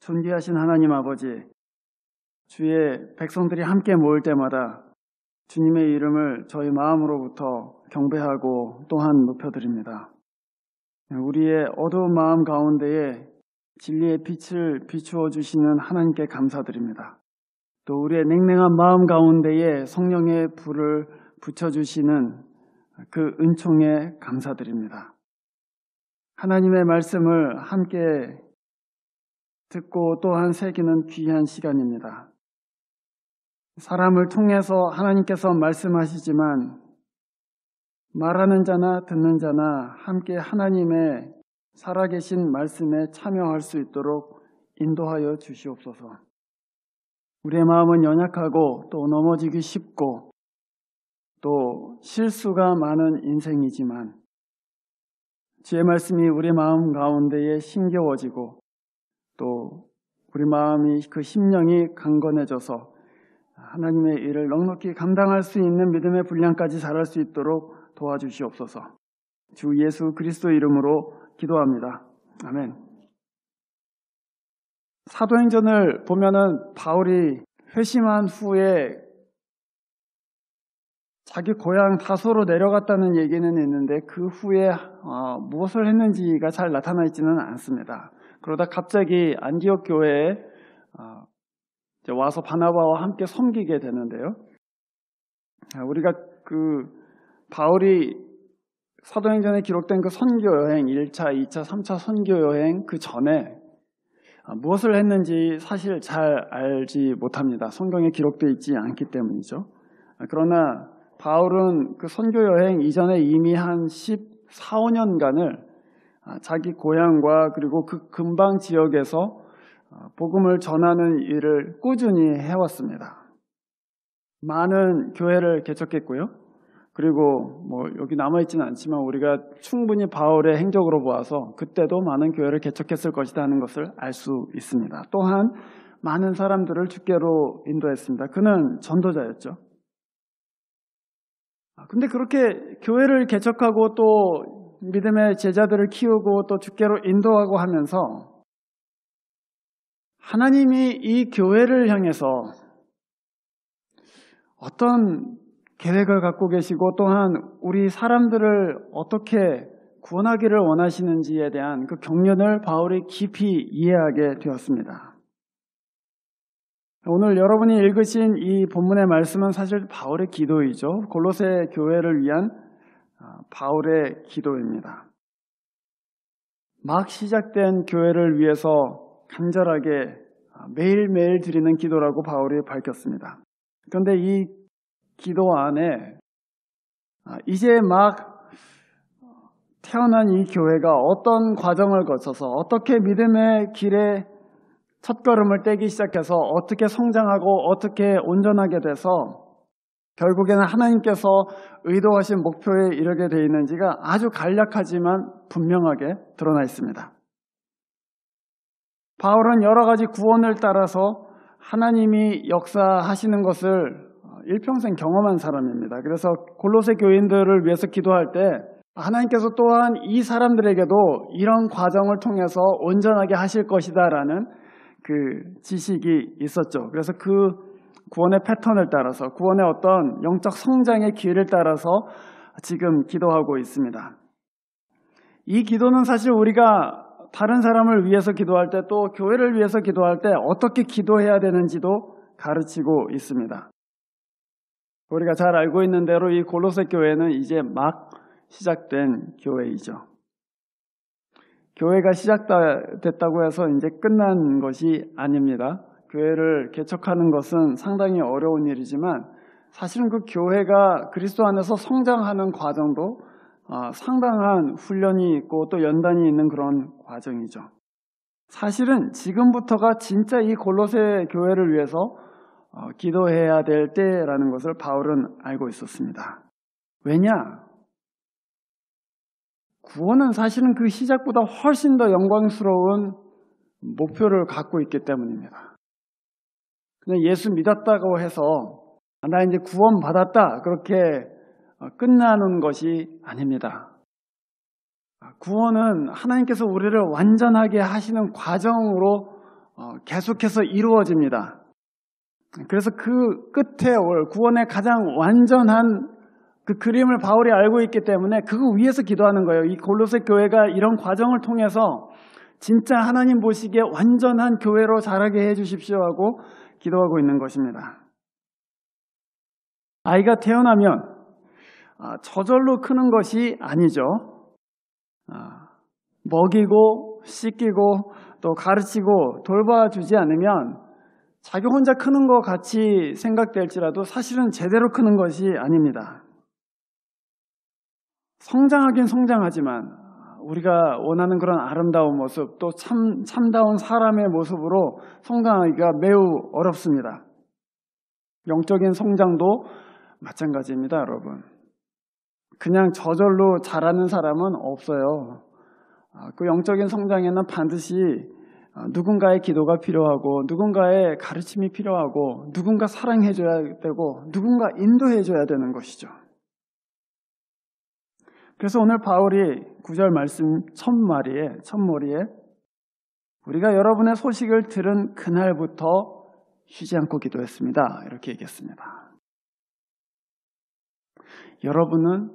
존귀하신 하나님 아버지, 주의 백성들이 함께 모일 때마다 주님의 이름을 저희 마음으로부터 경배하고 또한 높여드립니다. 우리의 어두운 마음 가운데에 진리의 빛을 비추어 주시는 하나님께 감사드립니다. 또 우리의 냉랭한 마음 가운데에 성령의 불을 붙여주시는 그 은총에 감사드립니다. 하나님의 말씀을 함께 듣고 또한 새기는 귀한 시간입니다. 사람을 통해서 하나님께서 말씀하시지만 말하는 자나 듣는 자나 함께 하나님의 살아계신 말씀에 참여할 수 있도록 인도하여 주시옵소서. 우리의 마음은 연약하고 또 넘어지기 쉽고 또 실수가 많은 인생이지만 주의 말씀이 우리 마음 가운데에 심겨워지고 또 우리 마음이 그 심령이 강건해져서 하나님의 일을 넉넉히 감당할 수 있는 믿음의 분량까지 자랄 수 있도록 도와주시옵소서. 주 예수 그리스도 이름으로 기도합니다. 아멘. 사도행전을 보면은 바울이 회심한 후에 자기 고향 다소로 내려갔다는 얘기는 있는데 그 후에 무엇을 했는지가 잘 나타나 있지는 않습니다. 그러다 갑자기 안디옥 교회에 와서 바나바와 함께 섬기게 되는데요. 우리가 그 바울이 사도행전에 기록된 그 선교 여행 1차, 2차, 3차 선교 여행 그 전에 무엇을 했는지 사실 잘 알지 못합니다. 성경에 기록되어 있지 않기 때문이죠. 그러나 바울은 그 선교 여행 이전에 이미 한 14, 15년간을 자기 고향과 그리고 그 근방 지역에서 복음을 전하는 일을 꾸준히 해왔습니다. 많은 교회를 개척했고요. 그리고 여기 남아있지는 않지만 우리가 충분히 바울의 행적으로 보아서 그때도 많은 교회를 개척했을 것이다 하는 것을 알 수 있습니다. 또한 많은 사람들을 주께로 인도했습니다. 그는 전도자였죠. 근데 그렇게 교회를 개척하고 또 믿음의 제자들을 키우고 또 주께로 인도하고 하면서 하나님이 이 교회를 향해서 어떤 계획을 갖고 계시고 또한 우리 사람들을 어떻게 구원하기를 원하시는지에 대한 그 경륜을 바울이 깊이 이해하게 되었습니다. 오늘 여러분이 읽으신 이 본문의 말씀은 사실 바울의 기도이죠. 골로새 교회를 위한 바울의 기도입니다. 막 시작된 교회를 위해서 간절하게 매일매일 드리는 기도라고 바울이 밝혔습니다. 그런데 이 기도 안에 이제 막 태어난 이 교회가 어떤 과정을 거쳐서 어떻게 믿음의 길에 첫걸음을 떼기 시작해서 어떻게 성장하고 어떻게 온전하게 돼서 결국에는 하나님께서 의도하신 목표에 이르게 되어 있는지가 아주 간략하지만 분명하게 드러나 있습니다. 바울은 여러 가지 구원을 따라서 하나님이 역사하시는 것을 일평생 경험한 사람입니다. 그래서 골로새 교인들을 위해서 기도할 때 하나님께서 또한 이 사람들에게도 이런 과정을 통해서 온전하게 하실 것이다라는 그 지식이 있었죠. 그래서 그 구원의 패턴을 따라서 구원의 어떤 영적 성장의 기회를 따라서 지금 기도하고 있습니다. 이 기도는 사실 우리가 다른 사람을 위해서 기도할 때 또 교회를 위해서 기도할 때 어떻게 기도해야 되는지도 가르치고 있습니다. 우리가 잘 알고 있는 대로 이 골로새 교회는 이제 막 시작된 교회이죠. 교회가 시작됐다고 해서 이제 끝난 것이 아닙니다. 교회를 개척하는 것은 상당히 어려운 일이지만 사실은 그 교회가 그리스도 안에서 성장하는 과정도 상당한 훈련이 있고 또 연단이 있는 그런 과정이죠. 사실은 지금부터가 진짜 이 골로새 교회를 위해서 기도해야 될 때라는 것을 바울은 알고 있었습니다. 왜냐? 구원은 사실은 그 시작보다 훨씬 더 영광스러운 목표를 갖고 있기 때문입니다. 그냥 예수 믿었다고 해서 나 이제 구원 받았다 그렇게 끝나는 것이 아닙니다. 구원은 하나님께서 우리를 완전하게 하시는 과정으로 계속해서 이루어집니다. 그래서 그 끝에 올 구원의 가장 완전한 그 그림을 바울이 알고 있기 때문에 그거 위에서 기도하는 거예요. 이 골로새 교회가 이런 과정을 통해서 진짜 하나님 보시기에 완전한 교회로 자라게 해주십시오 하고 기도하고 있는 것입니다. 아이가 태어나면 저절로 크는 것이 아니죠. 먹이고 씻기고 또 가르치고 돌봐주지 않으면 자기 혼자 크는 것 같이 생각될지라도 사실은 제대로 크는 것이 아닙니다. 성장하긴 성장하지만 우리가 원하는 그런 아름다운 모습 또 참다운 사람의 모습으로 성장하기가 매우 어렵습니다. 영적인 성장도 마찬가지입니다, 여러분. 그냥 저절로 자라는 사람은 없어요. 그 영적인 성장에는 반드시 누군가의 기도가 필요하고 누군가의 가르침이 필요하고 누군가 사랑해줘야 되고 누군가 인도해줘야 되는 것이죠. 그래서 오늘 바울이 9절 말씀 첫머리에 우리가 여러분의 소식을 들은 그날부터 쉬지 않고 기도했습니다. 이렇게 얘기했습니다. 여러분은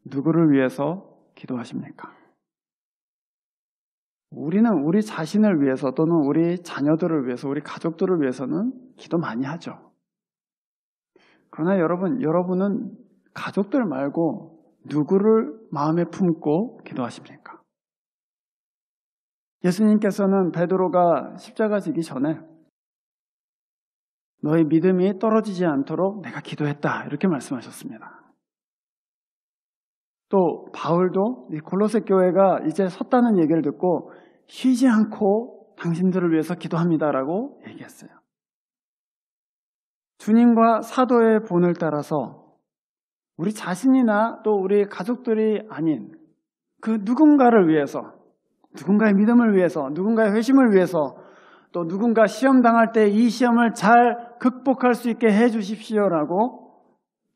누구를 위해서 기도하십니까? 우리는 우리 자신을 위해서 또는 우리 자녀들을 위해서 우리 가족들을 위해서는 기도 많이 하죠. 그러나 여러분은 가족들 말고 누구를 마음에 품고 기도하십니까? 예수님께서는 베드로가 십자가 지기 전에 너의 믿음이 떨어지지 않도록 내가 기도했다 이렇게 말씀하셨습니다. 또 바울도 이 골로새 교회가 이제 섰다는 얘기를 듣고 쉬지 않고 당신들을 위해서 기도합니다라고 얘기했어요. 주님과 사도의 본을 따라서 우리 자신이나 또 우리 가족들이 아닌 그 누군가를 위해서, 누군가의 믿음을 위해서, 누군가의 회심을 위해서, 또 누군가 시험 당할 때 이 시험을 잘 극복할 수 있게 해 주십시오라고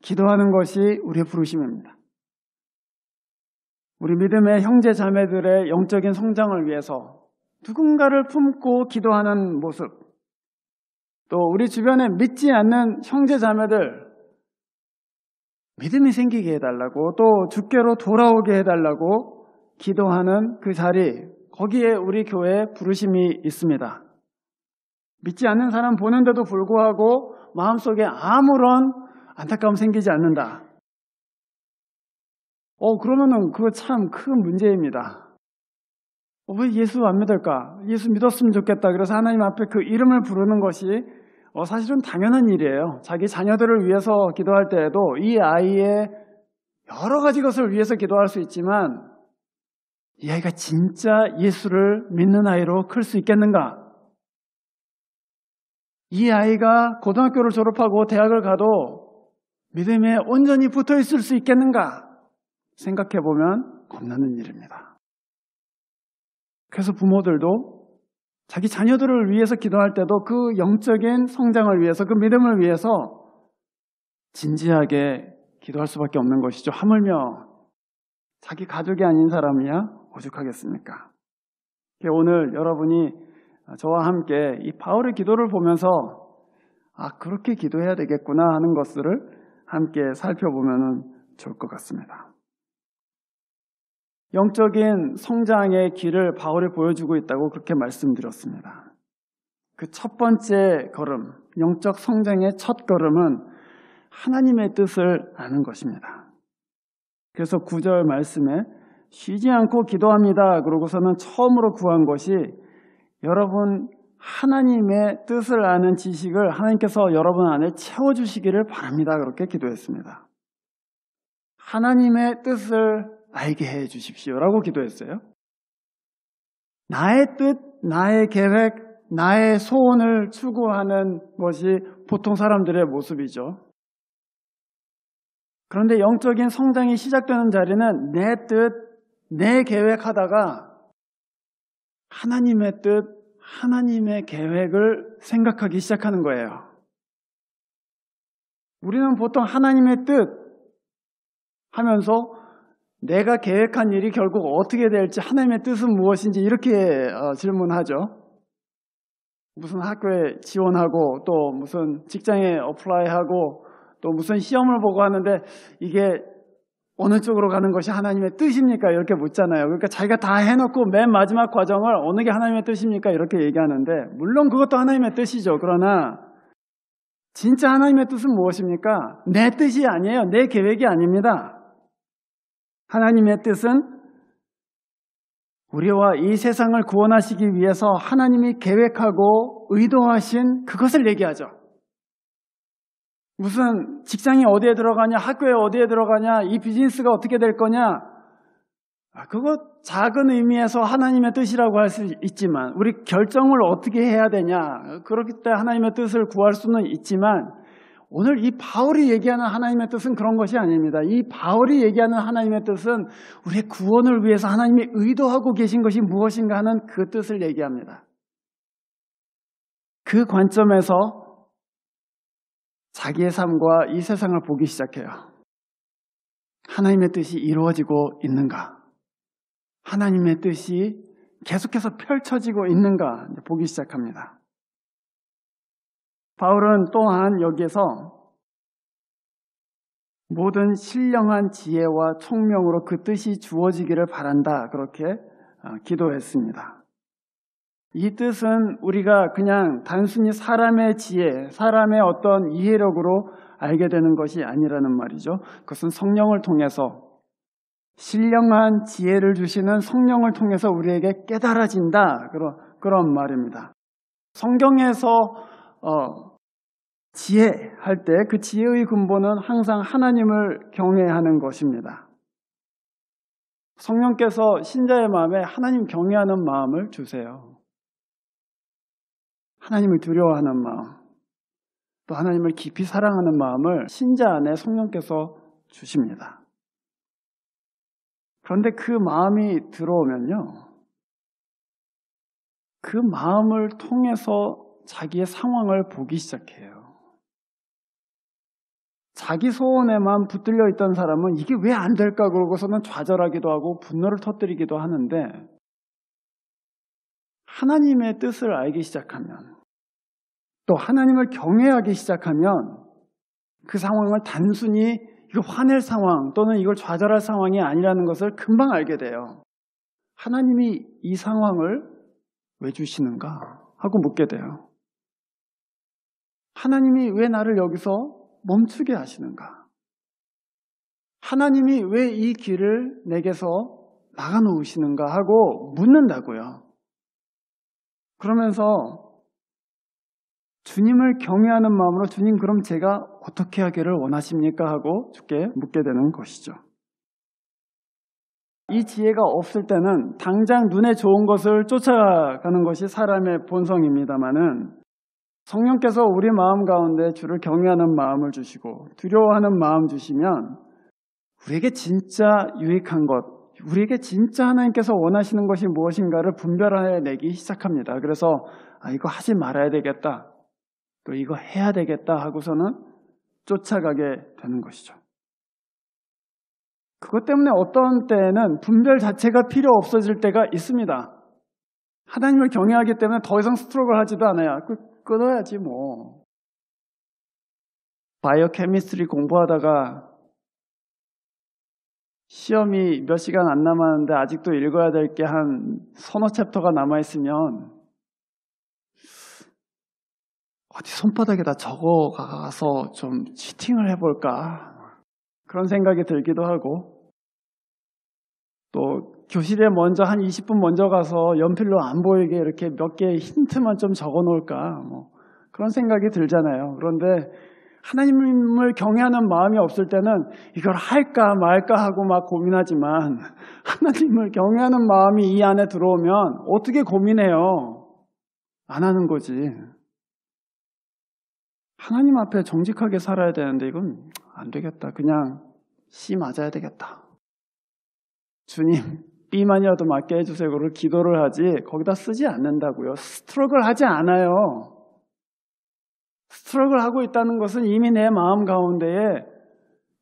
기도하는 것이 우리의 부르심입니다. 우리 믿음의 형제 자매들의 영적인 성장을 위해서 누군가를 품고 기도하는 모습, 또 우리 주변에 믿지 않는 형제 자매들 믿음이 생기게 해달라고 또 주께로 돌아오게 해달라고 기도하는 그 자리, 거기에 우리 교회에 부르심이 있습니다. 믿지 않는 사람 보는데도 불구하고 마음속에 아무런 안타까움 생기지 않는다. 그러면은 그거 참 큰 문제입니다. 왜 예수 안 믿을까? 예수 믿었으면 좋겠다. 그래서 하나님 앞에 그 이름을 부르는 것이 사실은 당연한 일이에요. 자기 자녀들을 위해서 기도할 때에도 이 아이의 여러 가지 것을 위해서 기도할 수 있지만 이 아이가 진짜 예수를 믿는 아이로 클 수 있겠는가? 이 아이가 고등학교를 졸업하고 대학을 가도 믿음에 온전히 붙어 있을 수 있겠는가? 생각해 보면 겁나는 일입니다. 그래서 부모들도 자기 자녀들을 위해서 기도할 때도 그 영적인 성장을 위해서, 그 믿음을 위해서 진지하게 기도할 수밖에 없는 것이죠. 하물며 자기 가족이 아닌 사람이야 오죽하겠습니까? 오늘 여러분이 저와 함께 이 바울의 기도를 보면서 그렇게 기도해야 되겠구나 하는 것들을 함께 살펴보면 좋을 것 같습니다. 영적인 성장의 길을 바울이 보여주고 있다고 그렇게 말씀드렸습니다. 그 첫 번째 걸음, 영적 성장의 첫 걸음은 하나님의 뜻을 아는 것입니다. 그래서 9절 말씀에 쉬지 않고 기도합니다. 그러고서는 처음으로 구한 것이 여러분 하나님의 뜻을 아는 지식을 하나님께서 여러분 안에 채워주시기를 바랍니다. 그렇게 기도했습니다. 하나님의 뜻을 알게 해 주십시오라고 기도했어요. 나의 뜻, 나의 계획, 나의 소원을 추구하는 것이 보통 사람들의 모습이죠. 그런데 영적인 성장이 시작되는 자리는 내 뜻, 내 계획하다가 하나님의 뜻, 하나님의 계획을 생각하기 시작하는 거예요. 우리는 보통 하나님의 뜻 하면서 내가 계획한 일이 결국 어떻게 될지 하나님의 뜻은 무엇인지 이렇게 질문하죠. 무슨 학교에 지원하고 또 무슨 직장에 어플라이하고 또 무슨 시험을 보고 하는데 이게 어느 쪽으로 가는 것이 하나님의 뜻입니까? 이렇게 묻잖아요. 그러니까 자기가 다 해놓고 맨 마지막 과정을 어느 게 하나님의 뜻입니까? 이렇게 얘기하는데 물론 그것도 하나님의 뜻이죠. 그러나 진짜 하나님의 뜻은 무엇입니까? 내 뜻이 아니에요. 내 계획이 아닙니다. 하나님의 뜻은 우리와 이 세상을 구원하시기 위해서 하나님이 계획하고 의도하신 그것을 얘기하죠. 무슨 직장이 어디에 들어가냐, 학교에 어디에 들어가냐, 이 비즈니스가 어떻게 될 거냐, 그거 작은 의미에서 하나님의 뜻이라고 할 수 있지만 우리 결정을 어떻게 해야 되냐, 그렇기 때문에 하나님의 뜻을 구할 수는 있지만 오늘 이 바울이 얘기하는 하나님의 뜻은 그런 것이 아닙니다. 이 바울이 얘기하는 하나님의 뜻은 우리의 구원을 위해서 하나님이 의도하고 계신 것이 무엇인가 하는 그 뜻을 얘기합니다. 그 관점에서 자기의 삶과 이 세상을 보기 시작해요. 하나님의 뜻이 이루어지고 있는가? 하나님의 뜻이 계속해서 펼쳐지고 있는가? 보기 시작합니다. 바울은 또한 여기에서 모든 신령한 지혜와 총명으로 그 뜻이 주어지기를 바란다. 그렇게 기도했습니다. 이 뜻은 우리가 그냥 단순히 사람의 지혜, 사람의 어떤 이해력으로 알게 되는 것이 아니라는 말이죠. 그것은 성령을 통해서 신령한 지혜를 주시는 성령을 통해서 우리에게 깨달아진다. 그런 말입니다. 성경에서 지혜할 때 그 지혜의 근본은 항상 하나님을 경외하는 것입니다. 성령께서 신자의 마음에 하나님 경외하는 마음을 주세요. 하나님을 두려워하는 마음, 또 하나님을 깊이 사랑하는 마음을 신자 안에 성령께서 주십니다. 그런데 그 마음이 들어오면요, 그 마음을 통해서 자기의 상황을 보기 시작해요. 자기 소원에만 붙들려 있던 사람은 이게 왜 안 될까 그러고서는 좌절하기도 하고 분노를 터뜨리기도 하는데, 하나님의 뜻을 알기 시작하면, 또 하나님을 경외하기 시작하면 그 상황을 단순히 이거 화낼 상황 또는 이걸 좌절할 상황이 아니라는 것을 금방 알게 돼요. 하나님이 이 상황을 왜 주시는가 하고 묻게 돼요. 하나님이 왜 나를 여기서 멈추게 하시는가? 하나님이 왜 이 길을 내게서 막아놓으시는가 하고 묻는다고요. 그러면서 주님을 경외하는 마음으로 주님 그럼 제가 어떻게 하기를 원하십니까? 하고 주께 묻게 되는 것이죠. 이 지혜가 없을 때는 당장 눈에 좋은 것을 쫓아가는 것이 사람의 본성입니다마는 성령께서 우리 마음 가운데 주를 경외하는 마음을 주시고 두려워하는 마음 주시면 우리에게 진짜 유익한 것, 우리에게 진짜 하나님께서 원하시는 것이 무엇인가를 분별해내기 시작합니다. 그래서 이거 하지 말아야 되겠다, 또 이거 해야 되겠다 하고서는 쫓아가게 되는 것이죠. 그것 때문에 어떤 때에는 분별 자체가 필요 없어질 때가 있습니다. 하나님을 경외하기 때문에 더 이상 스트로크를 하지도 않아요. 끊어야지 뭐. 바이오 케미스트리 공부하다가 시험이 몇 시간 안 남았는데 아직도 읽어야 될 게 한 서너 챕터가 남아있으면 어디 손바닥에다 적어가서 좀 치팅을 해볼까, 그런 생각이 들기도 하고, 또 교실에 먼저 한 20분 먼저 가서 연필로 안 보이게 이렇게 몇 개의 힌트만 좀 적어놓을까, 그런 생각이 들잖아요. 그런데 하나님을 경외하는 마음이 없을 때는 이걸 할까 말까 하고 막 고민하지만, 하나님을 경외하는 마음이 이 안에 들어오면 어떻게 고민해요? 안 하는 거지. 하나님 앞에 정직하게 살아야 되는데 이건 안 되겠다. 그냥 C 맞아야 되겠다. 주님, B만이라도 맞게 해주세요. 그걸 기도를 하지 거기다 쓰지 않는다고요. 스트럭을 하지 않아요. 스트럭을 하고 있다는 것은 이미 내 마음 가운데에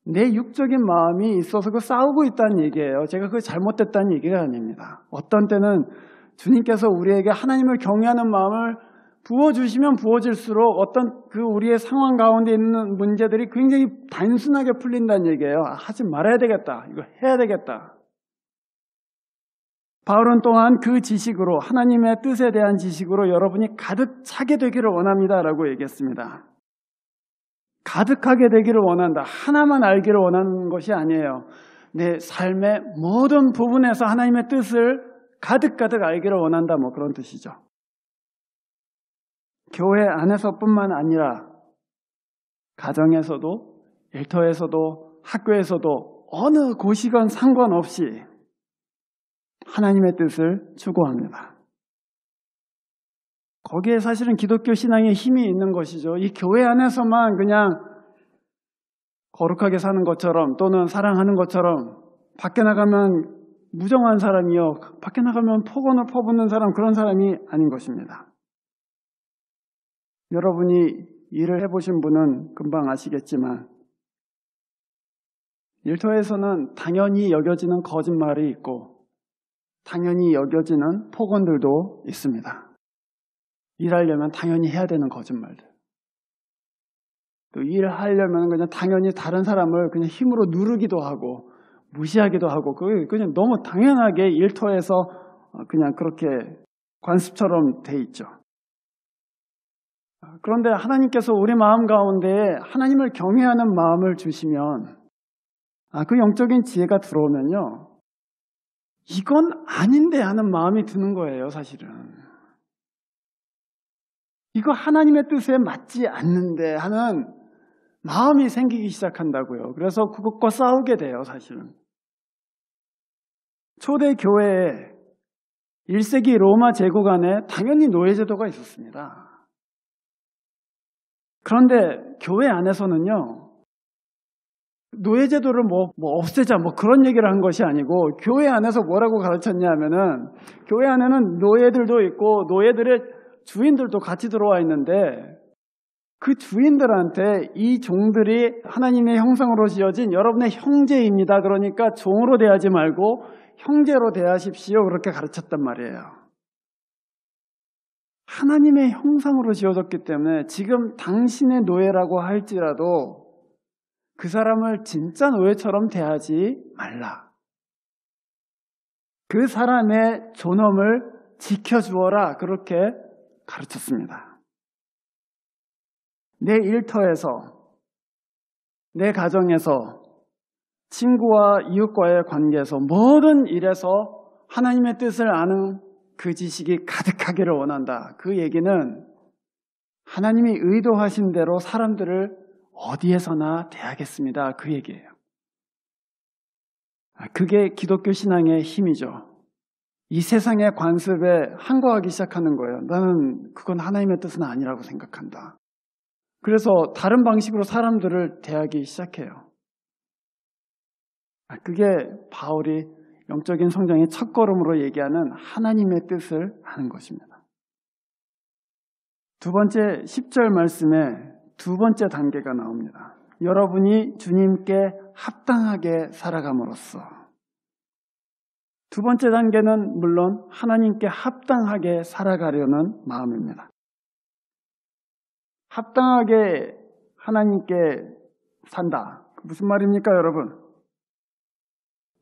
내 육적인 마음이 있어서 그 싸우고 있다는 얘기예요. 제가 그게 잘못됐다는 얘기가 아닙니다. 어떤 때는 주님께서 우리에게 하나님을 경외하는 마음을 부어주시면 부어질수록 어떤 그 우리의 상황 가운데 있는 문제들이 굉장히 단순하게 풀린다는 얘기예요. 하지 말아야 되겠다. 이거 해야 되겠다. 바울은 또한 그 지식으로, 하나님의 뜻에 대한 지식으로 여러분이 가득 차게 되기를 원합니다라고 얘기했습니다. 가득하게 되기를 원한다. 하나만 알기를 원하는 것이 아니에요. 내 삶의 모든 부분에서 하나님의 뜻을 가득가득 알기를 원한다. 뭐 그런 뜻이죠. 교회 안에서뿐만 아니라 가정에서도, 일터에서도, 학교에서도 어느 곳이건 상관없이 하나님의 뜻을 추구합니다. 거기에 사실은 기독교 신앙의 힘이 있는 것이죠. 이 교회 안에서만 그냥 거룩하게 사는 것처럼 또는 사랑하는 것처럼 밖에 나가면 무정한 사람이요, 밖에 나가면 폭언을 퍼붓는 사람, 그런 사람이 아닌 것입니다. 여러분이 일을 해보신 분은 금방 아시겠지만 일터에서는 당연히 여겨지는 거짓말이 있고 당연히 여겨지는 폭언들도 있습니다. 일하려면 당연히 해야 되는 거짓말들. 또 일하려면 그냥 당연히 다른 사람을 그냥 힘으로 누르기도 하고 무시하기도 하고 그냥 너무 당연하게 일터에서 그냥 그렇게 관습처럼 돼 있죠. 그런데 하나님께서 우리 마음 가운데 하나님을 경외하는 마음을 주시면 그 영적인 지혜가 들어오면요. 이건 아닌데 하는 마음이 드는 거예요, 사실은. 이거 하나님의 뜻에 맞지 않는데 하는 마음이 생기기 시작한다고요. 그래서 그것과 싸우게 돼요, 사실은. 초대 교회에 1세기 로마 제국 안에 당연히 노예제도가 있었습니다. 그런데 교회 안에서는요, 노예제도를 없애자 그런 얘기를 한 것이 아니고 교회 안에서 뭐라고 가르쳤냐 하면은 교회 안에는 노예들도 있고 노예들의 주인들도 같이 들어와 있는데 그 주인들한테 이 종들이 하나님의 형상으로 지어진 여러분의 형제입니다. 그러니까 종으로 대하지 말고 형제로 대하십시오. 그렇게 가르쳤단 말이에요. 하나님의 형상으로 지어졌기 때문에 지금 당신의 노예라고 할지라도 그 사람을 진짜 노예처럼 대하지 말라. 그 사람의 존엄을 지켜주어라. 그렇게 가르쳤습니다. 내 일터에서, 내 가정에서, 친구와 이웃과의 관계에서, 모든 일에서 하나님의 뜻을 아는 그 지식이 가득하기를 원한다. 그 얘기는 하나님이 의도하신 대로 사람들을 어디에서나 대하겠습니다. 그 얘기예요. 그게 기독교 신앙의 힘이죠. 이 세상의 관습에 항거하기 시작하는 거예요. 나는 그건 하나님의 뜻은 아니라고 생각한다. 그래서 다른 방식으로 사람들을 대하기 시작해요. 그게 바울이 영적인 성장의 첫걸음으로 얘기하는 하나님의 뜻을 아는 것입니다. 두 번째 10절 말씀에 두 번째 단계가 나옵니다. 여러분이 주님께 합당하게 살아감으로써. 두 번째 단계는 물론 하나님께 합당하게 살아가려는 마음입니다. 합당하게 하나님께 산다. 무슨 말입니까, 여러분?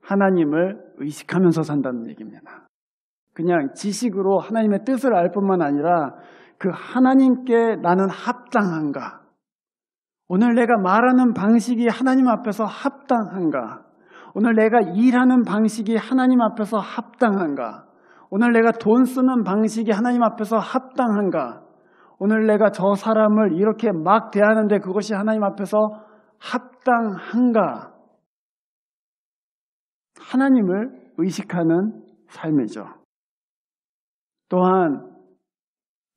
하나님을 의식하면서 산다는 얘기입니다. 그냥 지식으로 하나님의 뜻을 알 뿐만 아니라 그 하나님께 나는 합당한가? 오늘 내가 말하는 방식이 하나님 앞에서 합당한가? 오늘 내가 일하는 방식이 하나님 앞에서 합당한가? 오늘 내가 돈 쓰는 방식이 하나님 앞에서 합당한가? 오늘 내가 저 사람을 이렇게 막 대하는데 그것이 하나님 앞에서 합당한가? 하나님을 의식하는 삶이죠. 또한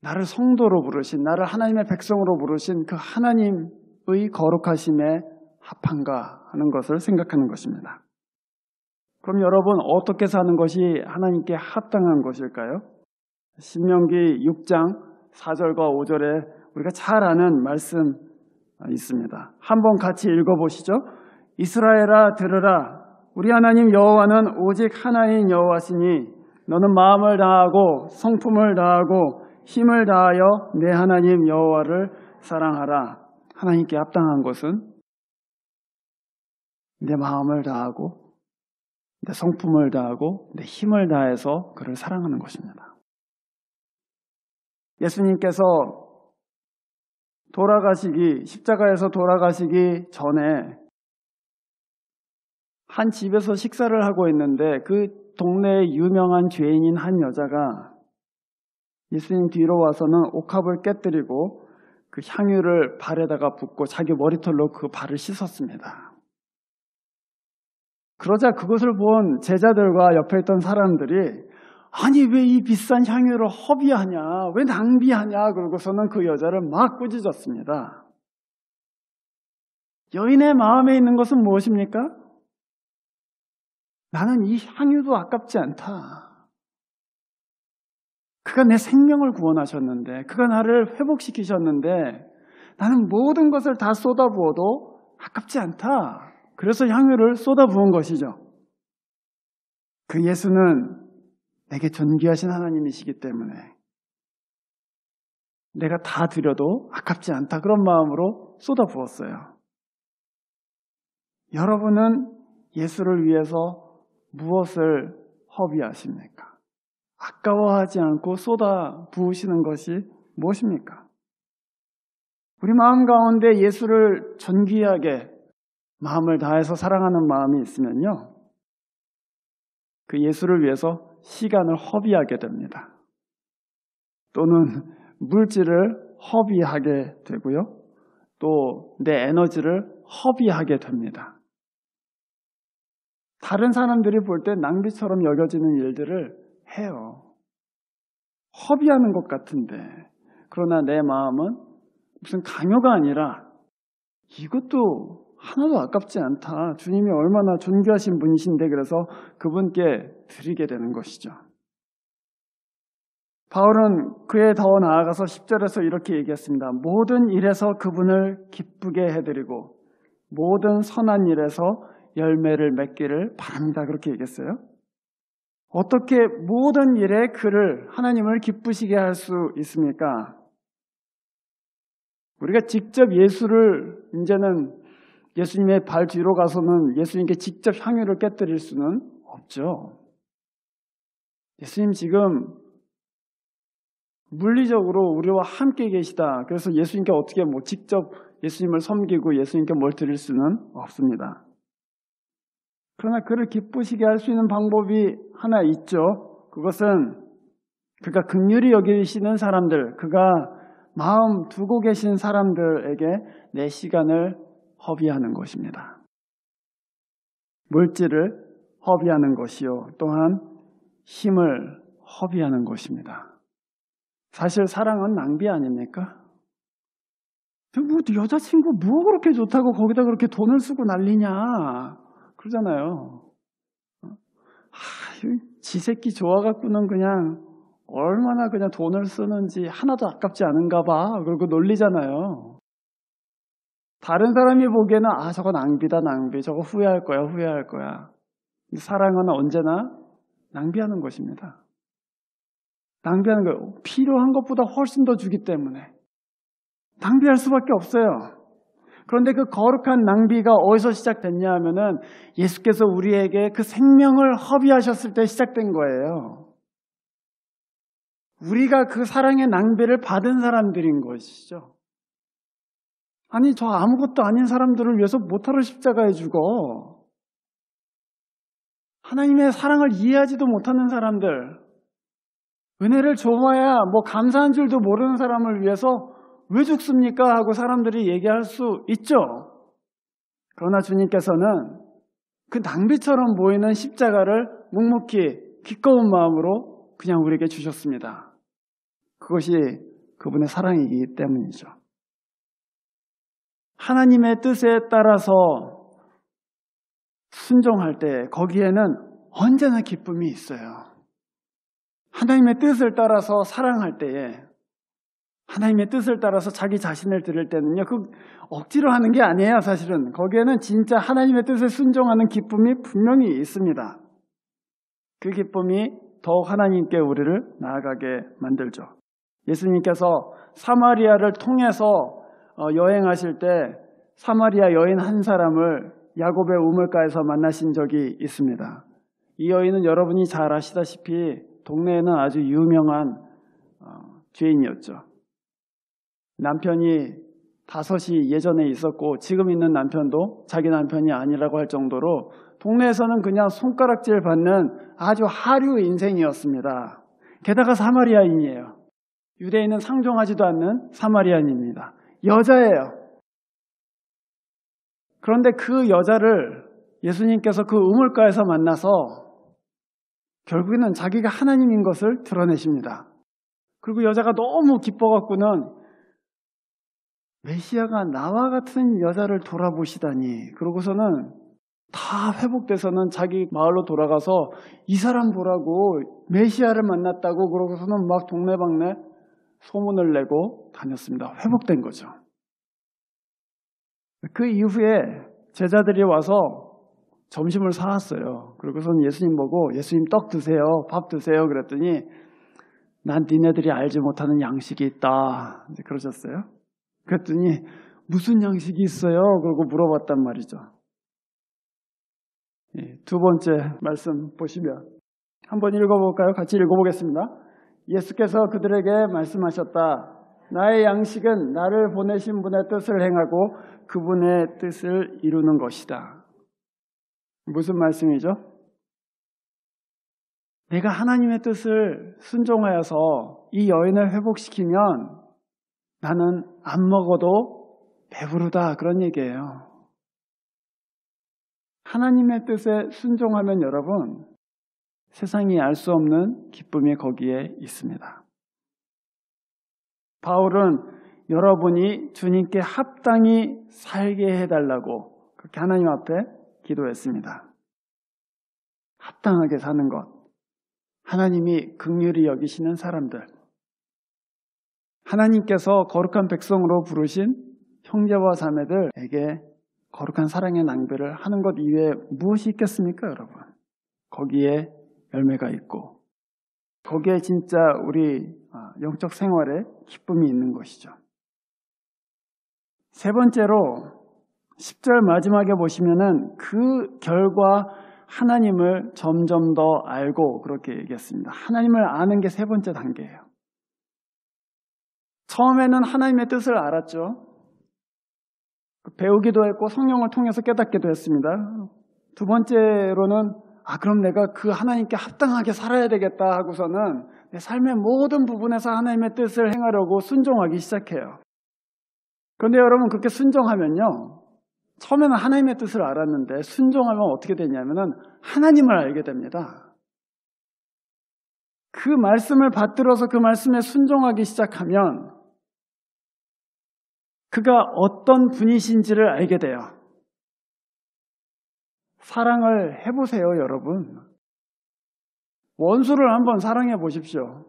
나를 성도로 부르신, 나를 하나님의 백성으로 부르신 그 하나님의 거룩하심에 합한가 하는 것을 생각하는 것입니다. 그럼 여러분, 어떻게 사는 것이 하나님께 합당한 것일까요? 신명기 6장 4절과 5절에 우리가 잘 아는 말씀 있습니다. 한번 같이 읽어보시죠. 이스라엘아 들으라. 우리 하나님 여호와는 오직 하나인 여호와시니 너는 마음을 다하고 성품을 다하고 힘을 다하여 내 하나님 여호와를 사랑하라. 하나님께 합당한 것은 내 마음을 다하고 내 성품을 다하고 내 힘을 다해서 그를 사랑하는 것입니다. 예수님께서 십자가에서 돌아가시기 전에 한 집에서 식사를 하고 있는데 그 동네의 유명한 죄인인 한 여자가 예수님 뒤로 와서는 옥합을 깨뜨리고 그 향유를 발에다가 붓고 자기 머리털로 그 발을 씻었습니다. 그러자 그것을 본 제자들과 옆에 있던 사람들이 아니 왜 이 비싼 향유를 허비하냐, 왜 낭비하냐 그러고서는 그 여자를 막 꾸짖었습니다. 여인의 마음에 있는 것은 무엇입니까? 나는 이 향유도 아깝지 않다. 그가 내 생명을 구원하셨는데, 그가 나를 회복시키셨는데 나는 모든 것을 다 쏟아부어도 아깝지 않다. 그래서 향유를 쏟아부은 것이죠. 그 예수는 내게 존귀하신 하나님이시기 때문에 내가 다 드려도 아깝지 않다. 그런 마음으로 쏟아부었어요. 여러분은 예수를 위해서 무엇을 허비하십니까? 아까워하지 않고 쏟아 부으시는 것이 무엇입니까? 우리 마음 가운데 예수를 존귀하게 마음을 다해서 사랑하는 마음이 있으면요, 그 예수를 위해서 시간을 허비하게 됩니다. 또는 물질을 허비하게 되고요, 또 내 에너지를 허비하게 됩니다. 다른 사람들이 볼 때 낭비처럼 여겨지는 일들을 해요. 허비하는 것 같은데, 그러나 내 마음은 무슨 강요가 아니라 이것도 하나도 아깝지 않다. 주님이 얼마나 존귀하신 분이신데 그래서 그분께 드리게 되는 것이죠. 바울은 그에 더 나아가서 10절에서 이렇게 얘기했습니다. 모든 일에서 그분을 기쁘게 해드리고 모든 선한 일에서 열매를 맺기를 바랍니다. 그렇게 얘기했어요. 어떻게 모든 일에 그를, 하나님을 기쁘시게 할 수 있습니까? 우리가 직접 예수를, 이제는 예수님의 발 뒤로 가서는 예수님께 직접 향유를 깨뜨릴 수는 없죠. 예수님 지금 물리적으로 우리와 함께 계시다. 그래서 예수님께 어떻게 직접 예수님을 섬기고 예수님께 뭘 드릴 수는 없습니다. 그러나 그를 기쁘시게 할 수 있는 방법이 하나 있죠. 그것은 그가 긍휼히 여기시는 사람들, 그가 마음 두고 계신 사람들에게 내 시간을 허비하는 것입니다. 물질을 허비하는 것이요, 또한 힘을 허비하는 것입니다. 사실 사랑은 낭비 아닙니까? 뭐 여자친구 뭐 그렇게 좋다고 거기다 그렇게 돈을 쓰고 난리냐 그러잖아요. 지 새끼 좋아갖고는 그냥 얼마나 그냥 돈을 쓰는지 하나도 아깝지 않은가 봐 그러고 놀리잖아요. 다른 사람이 보기에는 저거 낭비다, 낭비, 저거 후회할 거야, 후회할 거야. 사랑은 언제나 낭비하는 것입니다. 낭비하는 거예요. 필요한 것보다 훨씬 더 주기 때문에 낭비할 수밖에 없어요. 그런데 그 거룩한 낭비가 어디서 시작됐냐 하면은 예수께서 우리에게 그 생명을 허비하셨을 때 시작된 거예요. 우리가 그 사랑의 낭비를 받은 사람들인 것이죠. 아니 저 아무것도 아닌 사람들을 위해서 못하러 십자가에 죽어. 하나님의 사랑을 이해하지도 못하는 사람들, 은혜를 줘봐야 감사한 줄도 모르는 사람을 위해서 왜 죽습니까? 하고 사람들이 얘기할 수 있죠. 그러나 주님께서는 그 낭비처럼 보이는 십자가를 묵묵히 기꺼운 마음으로 그냥 우리에게 주셨습니다. 그것이 그분의 사랑이기 때문이죠. 하나님의 뜻에 따라서 순종할 때 거기에는 언제나 기쁨이 있어요. 하나님의 뜻을 따라서 사랑할 때에, 하나님의 뜻을 따라서 자기 자신을 드릴 때는요, 그 억지로 하는 게 아니에요. 사실은 거기에는 진짜 하나님의 뜻에 순종하는 기쁨이 분명히 있습니다. 그 기쁨이 더욱 하나님께 우리를 나아가게 만들죠. 예수님께서 사마리아를 통해서 여행하실 때 사마리아 여인 한 사람을 야곱의 우물가에서 만나신 적이 있습니다. 이 여인은 여러분이 잘 아시다시피 동네에는 아주 유명한 죄인이었죠. 남편이 5이 예전에 있었고 지금 있는 남편도 자기 남편이 아니라고 할 정도로 동네에서는 그냥 손가락질 받는 아주 하류 인생이었습니다. 게다가 사마리아인이에요. 유대인은 상종하지도 않는 사마리아인입니다. 여자예요. 그런데 그 여자를 예수님께서 그 우물가에서 만나서 결국에는 자기가 하나님인 것을 드러내십니다. 그리고 여자가 너무 기뻐갖고는 메시아가 나와 같은 여자를 돌아보시다니, 그러고서는 다 회복돼서는 자기 마을로 돌아가서 이 사람 보라고 메시아를 만났다고 그러고서는 막 동네방네 소문을 내고 다녔습니다. 회복된 거죠. 그 이후에 제자들이 와서 점심을 사왔어요. 그러고서는 예수님 보고 예수님 떡 드세요, 밥 드세요 그랬더니 난 니네들이 알지 못하는 양식이 있다 이제 그러셨어요. 그랬더니 무슨 양식이 있어요? 그러고 물어봤단 말이죠. 두 번째 말씀 보시면 한번 읽어볼까요? 같이 읽어보겠습니다. 예수께서 그들에게 말씀하셨다. 나의 양식은 나를 보내신 분의 뜻을 행하고 그분의 뜻을 이루는 것이다. 무슨 말씀이죠? 내가 하나님의 뜻을 순종하여서 이 여인을 회복시키면 나는 안 먹어도 배부르다 그런 얘기예요. 하나님의 뜻에 순종하면 여러분 세상이 알 수 없는 기쁨이 거기에 있습니다. 바울은 여러분이 주님께 합당히 살게 해달라고 그렇게 하나님 앞에 기도했습니다. 합당하게 사는 것, 하나님이 긍휼히 여기시는 사람들, 하나님께서 거룩한 백성으로 부르신 형제와 자매들에게 거룩한 사랑의 낭비를 하는 것 이외에 무엇이 있겠습니까, 여러분? 거기에 열매가 있고 거기에 진짜 우리 영적 생활에 기쁨이 있는 것이죠. 세 번째로 10절 마지막에 보시면은 그 결과 하나님을 점점 더 알고 그렇게 얘기했습니다. 하나님을 아는 게 세 번째 단계예요. 처음에는 하나님의 뜻을 알았죠. 배우기도 했고 성령을 통해서 깨닫기도 했습니다. 두 번째로는 그럼 내가 그 하나님께 합당하게 살아야 되겠다 하고서는 내 삶의 모든 부분에서 하나님의 뜻을 행하려고 순종하기 시작해요. 그런데 여러분 그렇게 순종하면요. 처음에는 하나님의 뜻을 알았는데 순종하면 어떻게 되냐면은 하나님을 알게 됩니다. 그 말씀을 받들어서 그 말씀에 순종하기 시작하면 그가 어떤 분이신지를 알게 돼요. 사랑을 해보세요, 여러분. 원수를 한번 사랑해 보십시오.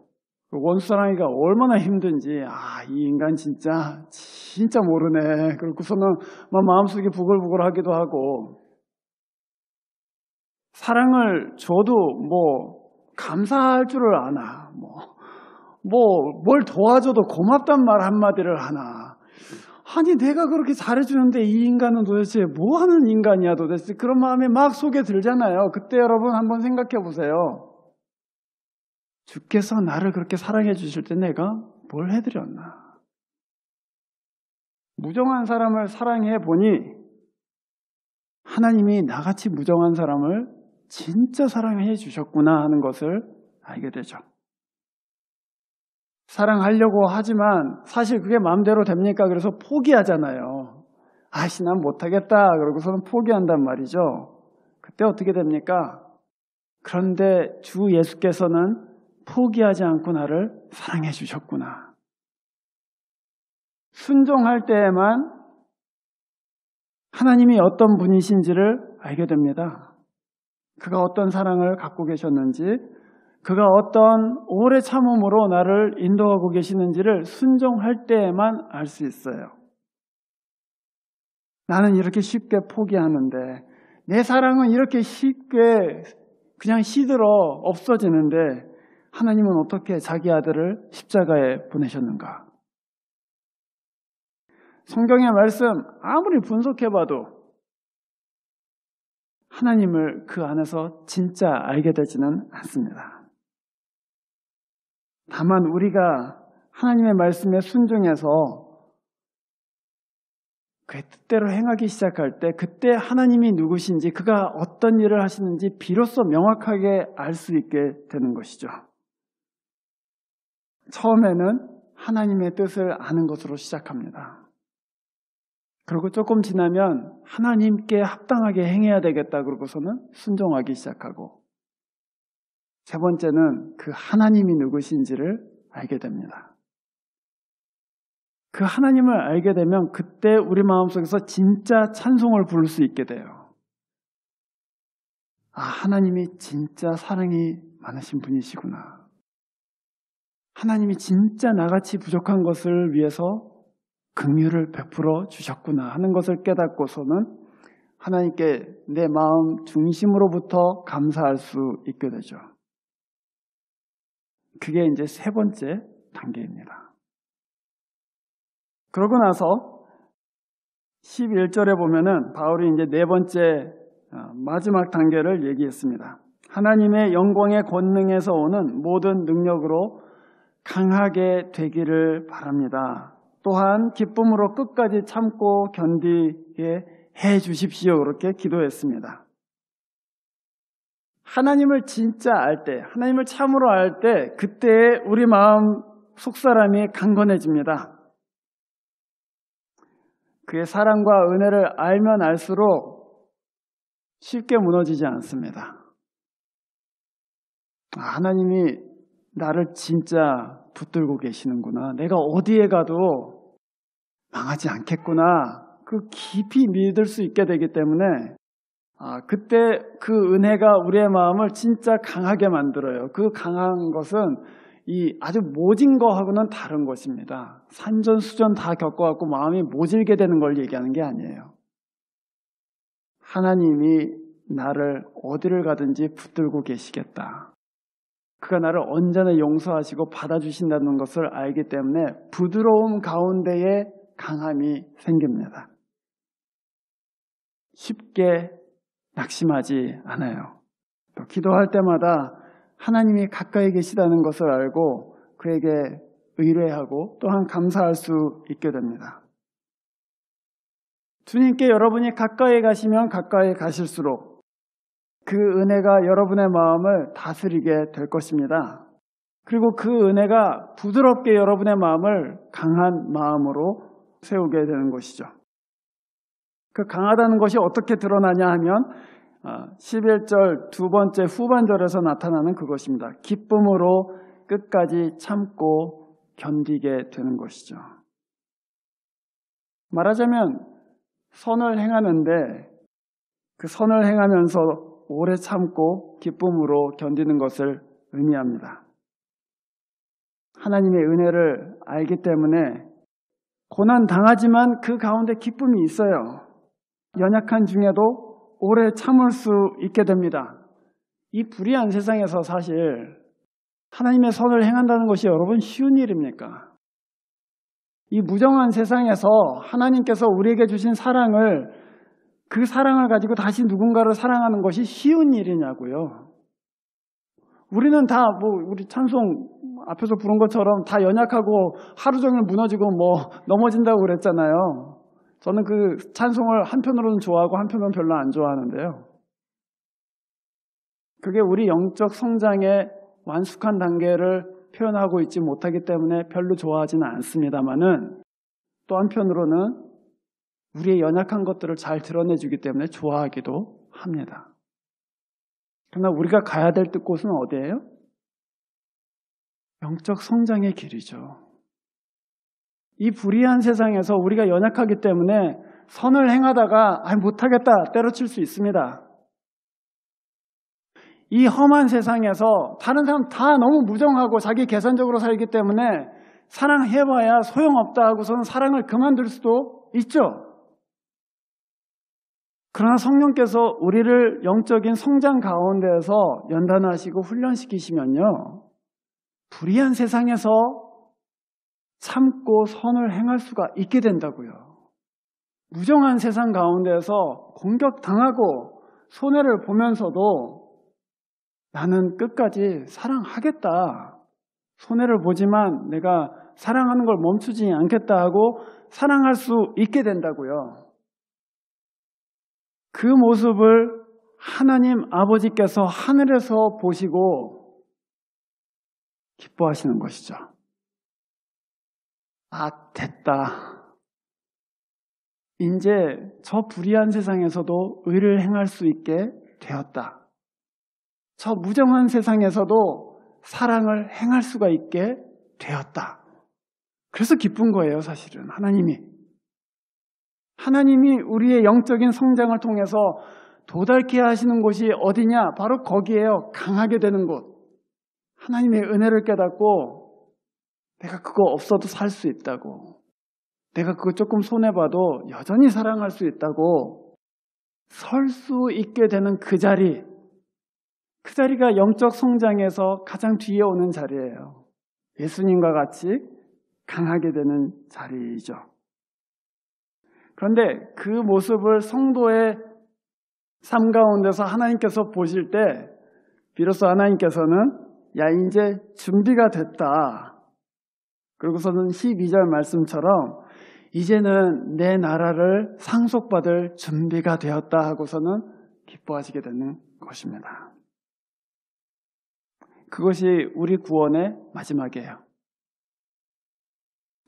원수 사랑하기가 얼마나 힘든지, 이 인간 진짜 모르네. 그러고서는 마음속이 부글부글 하기도 하고, 사랑을 줘도 감사할 줄을 아나. 뭘 도와줘도 고맙단 말 한마디를 하나. 아니 내가 그렇게 잘해주는데 이 인간은 도대체 뭐하는 인간이야 도대체. 그런 마음이 막 속에 들잖아요. 그때 여러분 한번 생각해 보세요. 주께서 나를 그렇게 사랑해 주실 때 내가 뭘 해드렸나. 무정한 사람을 사랑해 보니 하나님이 나같이 무정한 사람을 진짜 사랑해 주셨구나 하는 것을 알게 되죠. 사랑하려고 하지만 사실 그게 마음대로 됩니까? 그래서 포기하잖아요. 난 못하겠다. 그러고서는 포기한단 말이죠. 그때 어떻게 됩니까? 그런데 주 예수께서는 포기하지 않고 나를 사랑해 주셨구나. 순종할 때에만 하나님이 어떤 분이신지를 알게 됩니다. 그가 어떤 사랑을 갖고 계셨는지, 그가 어떤 오래 참음으로 나를 인도하고 계시는지를 순종할 때에만 알 수 있어요. 나는 이렇게 쉽게 포기하는데, 내 사랑은 이렇게 쉽게 그냥 시들어 없어지는데 하나님은 어떻게 자기 아들을 십자가에 보내셨는가? 성경의 말씀 아무리 분석해봐도 하나님을 그 안에서 진짜 알게 되지는 않습니다. 다만 우리가 하나님의 말씀에 순종해서 그의 뜻대로 행하기 시작할 때 그때 하나님이 누구신지 그가 어떤 일을 하시는지 비로소 명확하게 알 수 있게 되는 것이죠. 처음에는 하나님의 뜻을 아는 것으로 시작합니다. 그리고 조금 지나면 하나님께 합당하게 행해야 되겠다 그러고서는 순종하기 시작하고 세 번째는 그 하나님이 누구신지를 알게 됩니다. 그 하나님을 알게 되면 그때 우리 마음속에서 진짜 찬송을 부를 수 있게 돼요. 아, 하나님이 진짜 사랑이 많으신 분이시구나. 하나님이 진짜 나같이 부족한 것을 위해서 긍휼을 베풀어 주셨구나 하는 것을 깨닫고서는 하나님께 내 마음 중심으로부터 감사할 수 있게 되죠. 그게 이제 세 번째 단계입니다. 그러고 나서 11절에 보면은 바울이 이제 네 번째 마지막 단계를 얘기했습니다. 하나님의 영광의 권능에서 오는 모든 능력으로 강하게 되기를 바랍니다. 또한 기쁨으로 끝까지 참고 견디게 해 주십시오. 그렇게 기도했습니다. 하나님을 진짜 알 때, 하나님을 참으로 알 때 그때 우리 마음 속사람이 강건해집니다. 그의 사랑과 은혜를 알면 알수록 쉽게 무너지지 않습니다. 하나님이 나를 진짜 붙들고 계시는구나. 내가 어디에 가도 망하지 않겠구나. 그 깊이 믿을 수 있게 되기 때문에 그때 그 은혜가 우리의 마음을 진짜 강하게 만들어요. 그 강한 것은 이 아주 모진 거하고는 다른 것입니다. 산전수전 다 겪어갖고 마음이 모질게 되는 걸 얘기하는 게 아니에요. 하나님이 나를 어디를 가든지 붙들고 계시겠다. 그가 나를 언제나 용서하시고 받아주신다는 것을 알기 때문에 부드러움 가운데에 강함이 생깁니다. 쉽게 낙심하지 않아요. 또 기도할 때마다 하나님이 가까이 계시다는 것을 알고 그에게 의뢰하고 또한 감사할 수 있게 됩니다. 주님께 여러분이 가까이 가시면 가까이 가실수록 그 은혜가 여러분의 마음을 다스리게 될 것입니다. 그리고 그 은혜가 부드럽게 여러분의 마음을 강한 마음으로 세우게 되는 것이죠. 그 강하다는 것이 어떻게 드러나냐 하면 11절 두 번째 후반절에서 나타나는 그것입니다. 기쁨으로 끝까지 참고 견디게 되는 것이죠. 말하자면 선을 행하는데 그 선을 행하면서 오래 참고 기쁨으로 견디는 것을 의미합니다. 하나님의 은혜를 알기 때문에 고난 당하지만 그 가운데 기쁨이 있어요. 연약한 중에도 오래 참을 수 있게 됩니다. 이 불의한 세상에서 사실 하나님의 선을 행한다는 것이 여러분 쉬운 일입니까? 이 무정한 세상에서 하나님께서 우리에게 주신 사랑을 그 사랑을 가지고 다시 누군가를 사랑하는 것이 쉬운 일이냐고요. 우리는 다 우리 찬송 앞에서 부른 것처럼 다 연약하고 하루 종일 무너지고 넘어진다고 그랬잖아요. 저는 그 찬송을 한편으로는 좋아하고 한편으로는 별로 안 좋아하는데요. 그게 우리 영적 성장의 완숙한 단계를 표현하고 있지 못하기 때문에 별로 좋아하지는 않습니다만은 또 한편으로는 우리의 연약한 것들을 잘 드러내주기 때문에 좋아하기도 합니다. 그러나 우리가 가야 될 곳은 어디예요? 영적 성장의 길이죠. 이 불의한 세상에서 우리가 연약하기 때문에 선을 행하다가 못하겠다 때려칠 수 있습니다. 이 험한 세상에서 다른 사람 다 너무 무정하고 자기 계산적으로 살기 때문에 사랑해봐야 소용없다 하고서는 사랑을 그만둘 수도 있죠. 그러나 성령께서 우리를 영적인 성장 가운데에서 연단하시고 훈련시키시면요, 불의한 세상에서 참고 선을 행할 수가 있게 된다고요. 무정한 세상 가운데서 공격당하고 손해를 보면서도 나는 끝까지 사랑하겠다. 손해를 보지만 내가 사랑하는 걸 멈추지 않겠다 하고 사랑할 수 있게 된다고요. 그 모습을 하나님 아버지께서 하늘에서 보시고 기뻐하시는 것이죠. 아, 됐다. 이제 저 불의한 세상에서도 의를 행할 수 있게 되었다. 저 무정한 세상에서도 사랑을 행할 수가 있게 되었다. 그래서 기쁜 거예요, 사실은. 하나님이 우리의 영적인 성장을 통해서 도달케 하시는 곳이 어디냐? 바로 거기에요. 강하게 되는 곳. 하나님의 은혜를 깨닫고 내가 그거 없어도 살 수 있다고. 내가 그거 조금 손해봐도 여전히 사랑할 수 있다고 설 수 있게 되는 그 자리가 영적 성장에서 가장 뒤에 오는 자리예요. 예수님과 같이 강하게 되는 자리이죠. 그런데 그 모습을 성도의 삶 가운데서 하나님께서 보실 때 비로소 하나님께서는 야, 이제 준비가 됐다. 그리고서는 12절 말씀처럼 이제는 내 나라를 상속받을 준비가 되었다 하고서는 기뻐하시게 되는 것입니다. 그것이 우리 구원의 마지막이에요.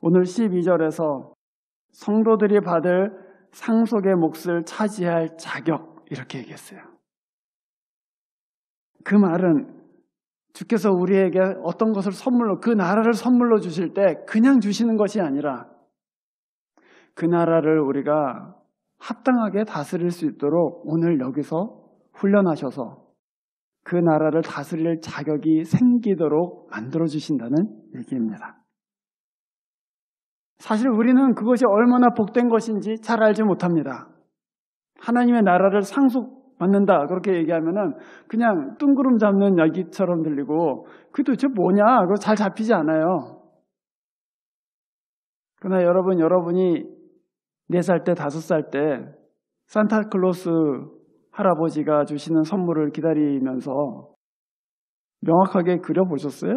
오늘 12절에서 성도들이 받을 상속의 몫을 차지할 자격, 이렇게 얘기했어요. 그 말은 주께서 우리에게 어떤 것을 선물로, 그 나라를 선물로 주실 때 그냥 주시는 것이 아니라 그 나라를 우리가 합당하게 다스릴 수 있도록 오늘 여기서 훈련하셔서 그 나라를 다스릴 자격이 생기도록 만들어주신다는 얘기입니다. 사실 우리는 그것이 얼마나 복된 것인지 잘 알지 못합니다. 하나님의 나라를 상속받는다 그렇게 얘기하면은 그냥 뜬구름 잡는 얘기처럼 들리고 그게 도대체 뭐냐? 그거 잘 잡히지 않아요. 그러나 여러분이 4살 때, 5살 때 산타클로스 할아버지가 주시는 선물을 기다리면서 명확하게 그려보셨어요?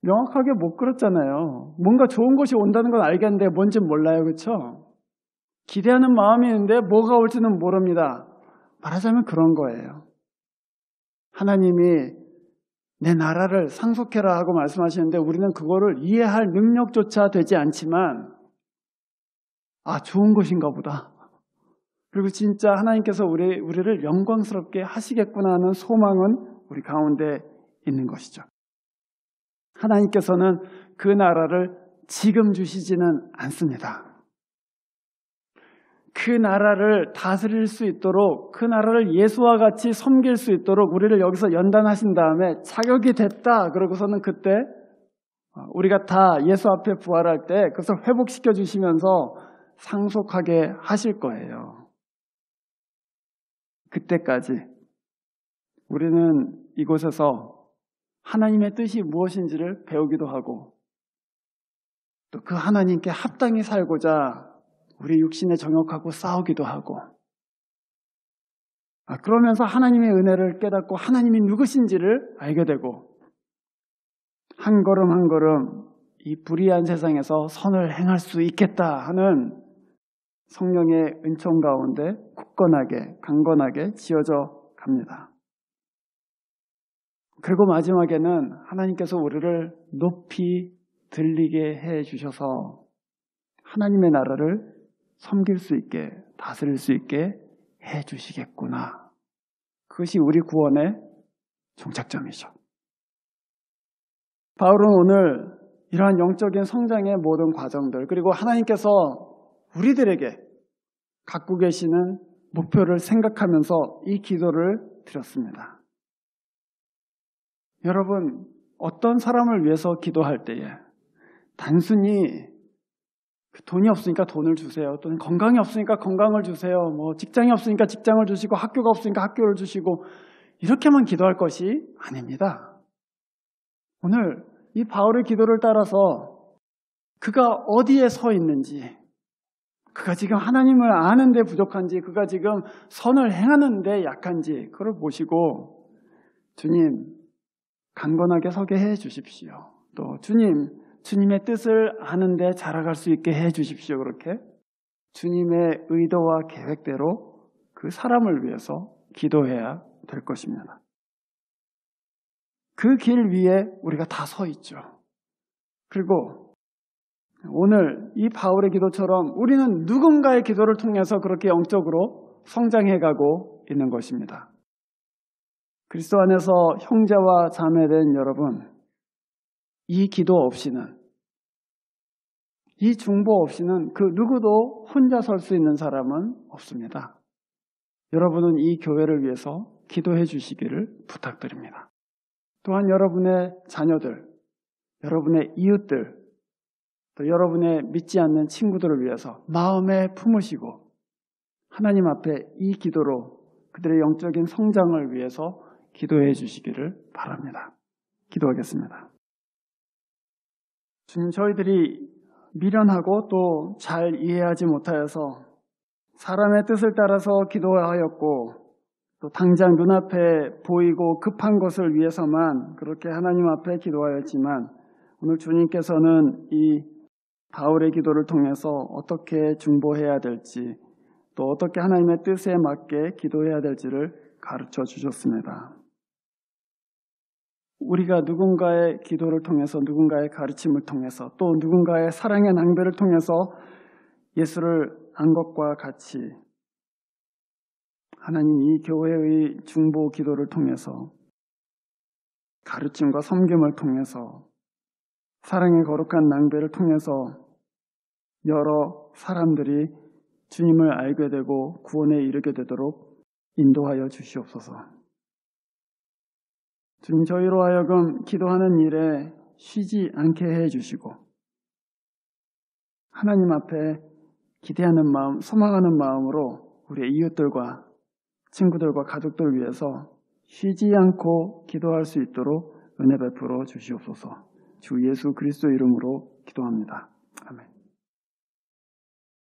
명확하게 못 그렸잖아요. 뭔가 좋은 것이 온다는 건 알겠는데 뭔진 몰라요. 그렇죠? 기대하는 마음이 있는데 뭐가 올지는 모릅니다. 말하자면 그런 거예요. 하나님이 내 나라를 상속해라 하고 말씀하시는데 우리는 그거를 이해할 능력조차 되지 않지만 아, 좋은 것인가 보다. 그리고 진짜 하나님께서 우리를 영광스럽게 하시겠구나 하는 소망은 우리 가운데 있는 것이죠. 하나님께서는 그 나라를 지금 주시지는 않습니다. 그 나라를 다스릴 수 있도록, 그 나라를 예수와 같이 섬길 수 있도록 우리를 여기서 연단하신 다음에 자격이 됐다. 그러고서는 그때 우리가 다 예수 앞에 부활할 때 그것을 회복시켜 주시면서 상속하게 하실 거예요. 그때까지 우리는 이곳에서 하나님의 뜻이 무엇인지를 배우기도 하고 또 그 하나님께 합당히 살고자 우리 육신에 정욕하고 싸우기도 하고 그러면서 하나님의 은혜를 깨닫고 하나님이 누구신지를 알게 되고 한 걸음 한 걸음 이 불의한 세상에서 선을 행할 수 있겠다 하는 성령의 은총 가운데 굳건하게 강건하게 지어져 갑니다. 그리고 마지막에는 하나님께서 우리를 높이 들리게 해 주셔서 하나님의 나라를 섬길 수 있게 다스릴 수 있게 해 주시겠구나. 그것이 우리 구원의 종착점이죠. 바울은 오늘 이러한 영적인 성장의 모든 과정들 그리고 하나님께서 우리들에게 갖고 계시는 목표를 생각하면서 이 기도를 드렸습니다. 여러분, 어떤 사람을 위해서 기도할 때에 단순히 돈이 없으니까 돈을 주세요. 또는 건강이 없으니까 건강을 주세요. 직장이 없으니까 직장을 주시고 학교가 없으니까 학교를 주시고 이렇게만 기도할 것이 아닙니다. 오늘 이 바울의 기도를 따라서 그가 어디에 서 있는지, 그가 지금 하나님을 아는데 부족한지, 그가 지금 선을 행하는데 약한지 그걸 보시고 주님 강건하게 서게 해 주십시오. 또 주님의 뜻을 아는데 자라갈 수 있게 해 주십시오. 그렇게 주님의 의도와 계획대로 그 사람을 위해서 기도해야 될 것입니다. 그 길 위에 우리가 다 서 있죠. 그리고 오늘 이 바울의 기도처럼 우리는 누군가의 기도를 통해서 그렇게 영적으로 성장해가고 있는 것입니다. 그리스도 안에서 형제와 자매된 여러분, 이 기도 없이는, 이 중보 없이는 그 누구도 혼자 설 수 있는 사람은 없습니다. 여러분은 이 교회를 위해서 기도해 주시기를 부탁드립니다. 또한 여러분의 자녀들, 여러분의 이웃들, 또 여러분의 믿지 않는 친구들을 위해서 마음에 품으시고 하나님 앞에 이 기도로 그들의 영적인 성장을 위해서 기도해 주시기를 바랍니다. 기도하겠습니다. 주님, 저희들이 미련하고 또 잘 이해하지 못하여서 사람의 뜻을 따라서 기도하였고 또 당장 눈앞에 보이고 급한 것을 위해서만 그렇게 하나님 앞에 기도하였지만 오늘 주님께서는 이 바울의 기도를 통해서 어떻게 중보해야 될지 또 어떻게 하나님의 뜻에 맞게 기도해야 될지를 가르쳐 주셨습니다. 우리가 누군가의 기도를 통해서 누군가의 가르침을 통해서 또 누군가의 사랑의 낭비를 통해서 예수를 안 것과 같이 하나님 이 교회의 중보 기도를 통해서 가르침과 섬김을 통해서 사랑의 거룩한 낭비를 통해서 여러 사람들이 주님을 알게 되고 구원에 이르게 되도록 인도하여 주시옵소서. 주님, 저희로 하여금 기도하는 일에 쉬지 않게 해주시고 하나님 앞에 기대하는 마음, 소망하는 마음으로 우리의 이웃들과 친구들과 가족들 위해서 쉬지 않고 기도할 수 있도록 은혜 베풀어 주시옵소서. 주 예수 그리스도 이름으로 기도합니다. 아멘.